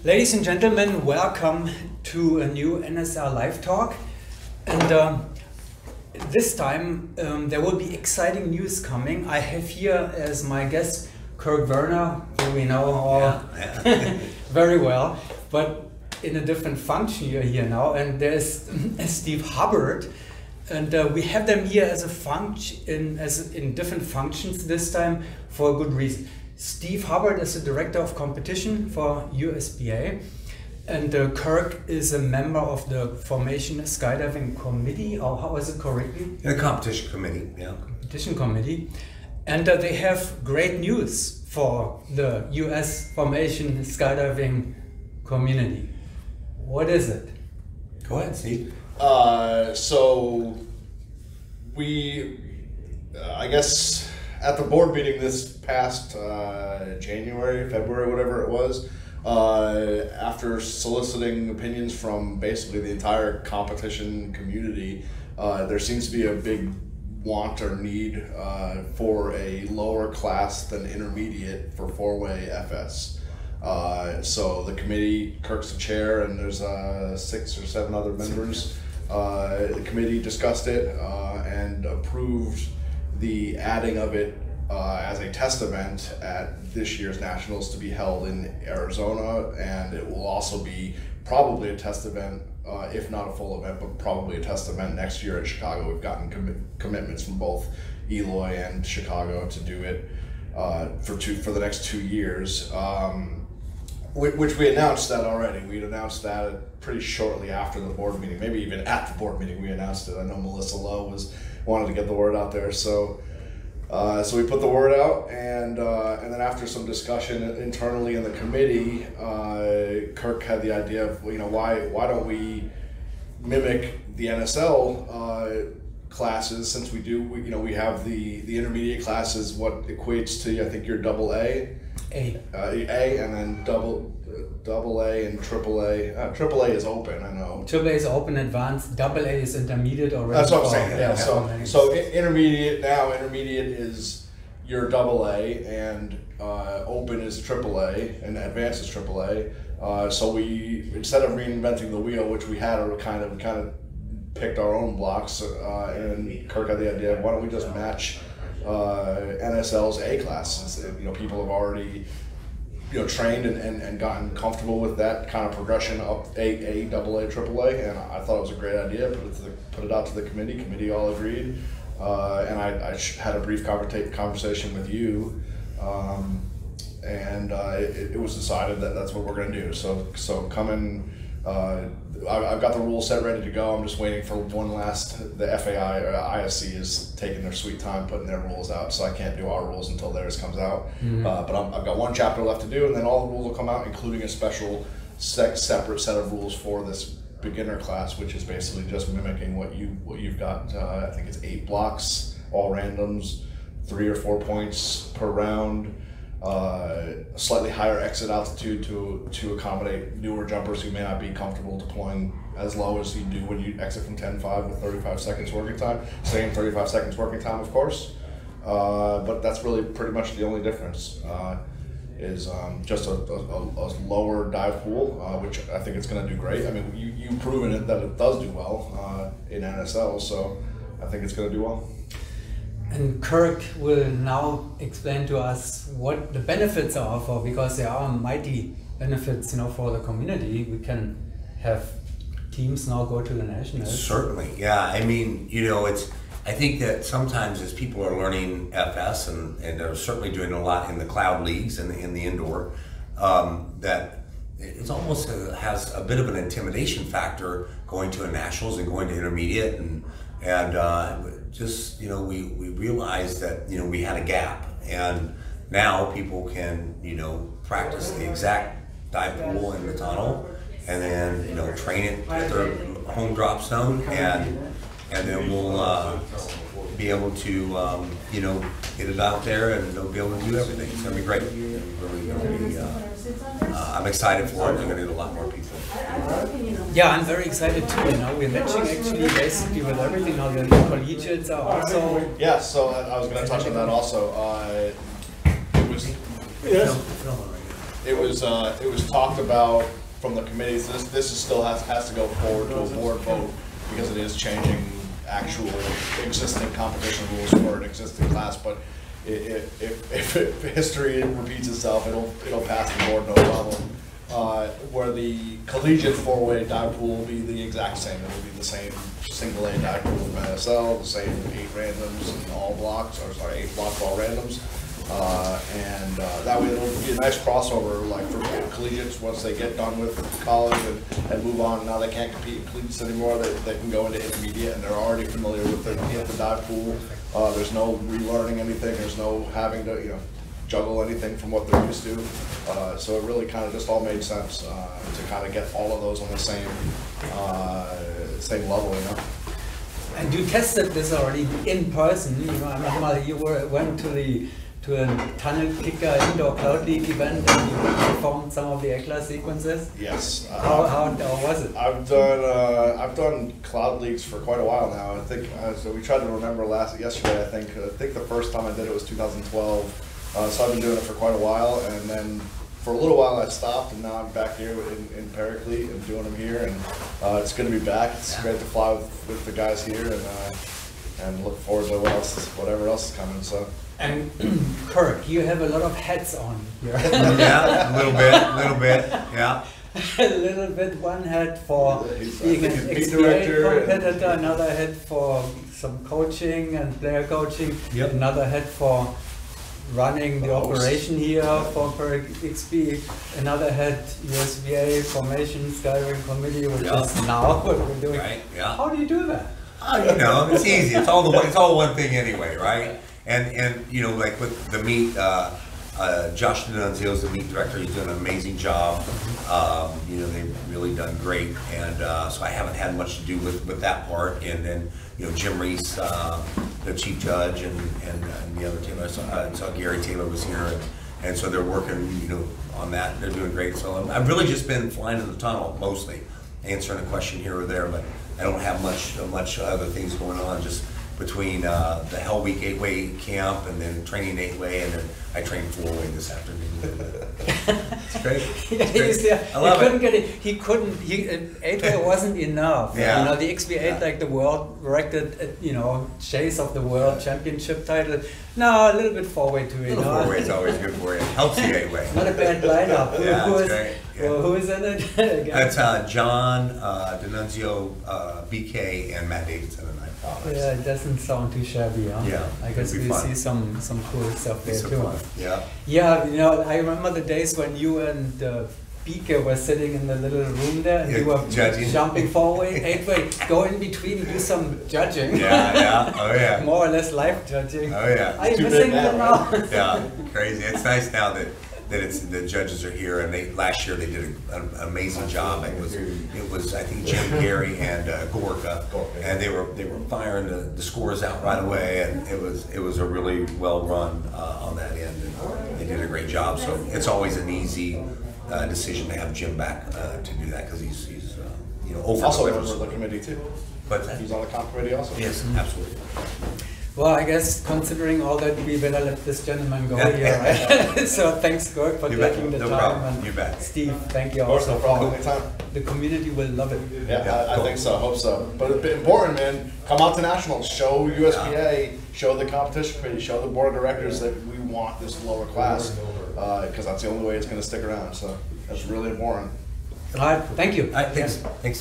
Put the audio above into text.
Ladies and gentlemen, welcome to a new NSL live talk. And this time there will be exciting news coming. I have here as my guest Kirk Verner, who we know all very well, but in a different function you're here now. And there's Steve Hubbard, and we have them here as a function, in different functions this time for a good reason. Steve Hubbard is the Director of Competition for USBA, and Kirk is a member of the Formation Skydiving Committee, or how is it correctly? The Competition Committee, yeah. Competition Committee. And they have great news for the US Formation Skydiving community. What is it? Go ahead, Steve. So we, I guess, at the board meeting this past January, February, whatever it was, after soliciting opinions from basically the entire competition community, there seems to be a big want or need for a lower class than intermediate for FourWay Fs. So the committee, Kirk's the chair, and there's 6 or 7 other members. The committee discussed it and approved the adding of it as a test event at this year's Nationals to be held in Arizona, and it will also be probably a test event, if not a full event, but probably a test event next year at Chicago. We've gotten commitments from both Eloy and Chicago to do it for the next 2 years, which we announced that already. We'd announced that pretty shortly after the board meeting, maybe even at the board meeting we announced it. I know Melissa Lowe wanted to get the word out there, so we put the word out, and then after some discussion internally in the committee, Kirk had the idea of, why don't we mimic the NSL classes, since we have the intermediate classes, what equates to, I think, your AA, and then double A and triple A. Triple A is open, I know. Triple A is open, advanced. Double A is intermediate already. That's what I'm saying. Yeah. So intermediate is your double A, and open is triple A, and advanced is triple A. So we, instead of reinventing the wheel, which we had, kind of picked our own blocks, and Kirk had the idea, why don't we just match NSL's A classes? People have already trained and gotten comfortable with that kind of progression up A, double A, triple A, and I thought it was a great idea. Put it out to the committee. Committee all agreed, and I had a brief conversation with you, and it was decided that that's what we're going to do. So come in. I've got the rules set, ready to go. I'm just waiting for one last. The FAI or ISC is taking their sweet time putting their rules out, so I can't do our rules until theirs comes out. Mm-hmm. But I've got one chapter left to do, and then all the rules will come out, including a special separate set of rules for this beginner class, which is basically just mimicking what you've got. I think it's 8 blocks, all randoms, 3 or 4 points per round. Slightly higher exit altitude to accommodate newer jumpers who may not be comfortable deploying as low as you do when you exit from 10.5 with 35 seconds working time. Same 35 seconds working time, of course, but that's really pretty much the only difference. Is just a lower dive pool, which I think it's going to do great. I mean, you've proven it that it does do well in NSL, so I think it's going to do well. And Kirk will now explain to us what the benefits are for, because there are mighty benefits, for the community. We can have teams now go to the nationals. Certainly, yeah. I mean, I think that sometimes as people are learning FS, and they're certainly doing a lot in the cloud leagues and in the indoor, that it's almost has a bit of an intimidation factor going to a nationals and going to intermediate, and just we realized that we had a gap, and now people can practice the exact dive pool in the tunnel, and then train it at their home drop zone, and then we'll be able to get it out there, and they'll be able to do everything. It's gonna be great. I'm excited for it. We're gonna get a lot more people. Yeah, I'm very excited too. We're matching actually basically with everything. Now the collegiates are also. Yeah, so I was going to touch on that also. it was talked about from the committees. This is still has to go forward to a board vote because it is changing actual existing competition rules for an existing class. But if history repeats itself, it'll pass the board no problem. Where the collegiate four-way dive pool will be the exact same. It will be the same single A dive pool from NSL, the same 8 randoms in all blocks, or sorry, 8 blocks all randoms. And that way it'll be a nice crossover, like for collegiates, once they get done with college and move on. Now they can't compete in collegiates anymore. They can go into intermediate, and they're already familiar with the dive pool. There's no relearning anything. There's no having to juggle anything from what they're used to. So it really kind of just all made sense to kind of get all of those on the same level, And you tested this already in person. You went to a tunnel kicker indoor cloud league event and you performed some of the A-class sequences. Yes. How was it? I've done cloud leagues for quite a while now. I think so. We tried to remember yesterday. I think the first time I did it was 2012. So I've been doing it for quite a while, and then for a little while I stopped, and now I'm back here in Paraclete and doing them here, and it's going to be back. It's great to fly with the guys here, and look forward to whatever else is coming. So. And Kirk, you have a lot of hats on here. Yeah, a little bit, yeah. A little bit. One hat for being an XBA competitor, another hat for some coaching and player coaching, another hat for running the operation here for XB, another head USBA formation skydiving committee, which is now what we're doing. Right, yeah. How do you do that? Oh, it's easy. It's all one thing anyway, right? And like with the meet, Josh D'Annunzio is the meet director. He's doing an amazing job. They've really done great, and so I haven't had much to do with that part. And then Jim Reese, the chief judge, and the other team. I saw Gary Taylor was here, and so they're working on that. They're doing great. So I've really just been flying in the tunnel mostly, answering a question here or there, but I don't have much other things going on. Just between the Hell Week 8-way camp and then training 8-way, and then I trained 4-way this afternoon. It's great. It's great. I love it. He couldn't. 8-way wasn't enough. Yeah. The XB8, like the world record, chase of the world championship title. No, a little bit 4-way too. 4-way is always good for you. Helps the 8-way. Not a bad lineup. Yeah, that's great. Who is in it? That's John D'Annunzio, BK, and Matt Davidson and I. Yeah, it doesn't sound too shabby, huh? Yeah, I guess we see some cool stuff there too. Fun. Yeah. Yeah, I remember the days when you and BK were sitting in the little room there, and you were jumping 4-way, 8-way, go in between and do some judging. Yeah. Oh yeah. More or less live judging. Oh yeah. Are you missing them now? Yeah, crazy. It's nice now that the judges are here, and last year they did an amazing job. It was I think Jim, Gary, and Gorka, and they were firing the scores out right away, and it was a really well run on that end, and they did a great job. So it's always an easy decision to have Jim back to do that, because he's over also over the committee too. But he's on the comp committee also. Yes, absolutely. Well, I guess considering all that, we better let this gentleman go here, right? So thanks, Kirk, for taking the time. Problem. You bet. Steve, thank you also. No problem. Anytime. The community will love it. Yeah, I think so. I hope so. But it's important, man. Come out to nationals. Show USPA. Show the competition committee. Show the board of directors that we want this lower class, because that's the only way it's going to stick around. So that's really important. All right. Thank you. Thanks.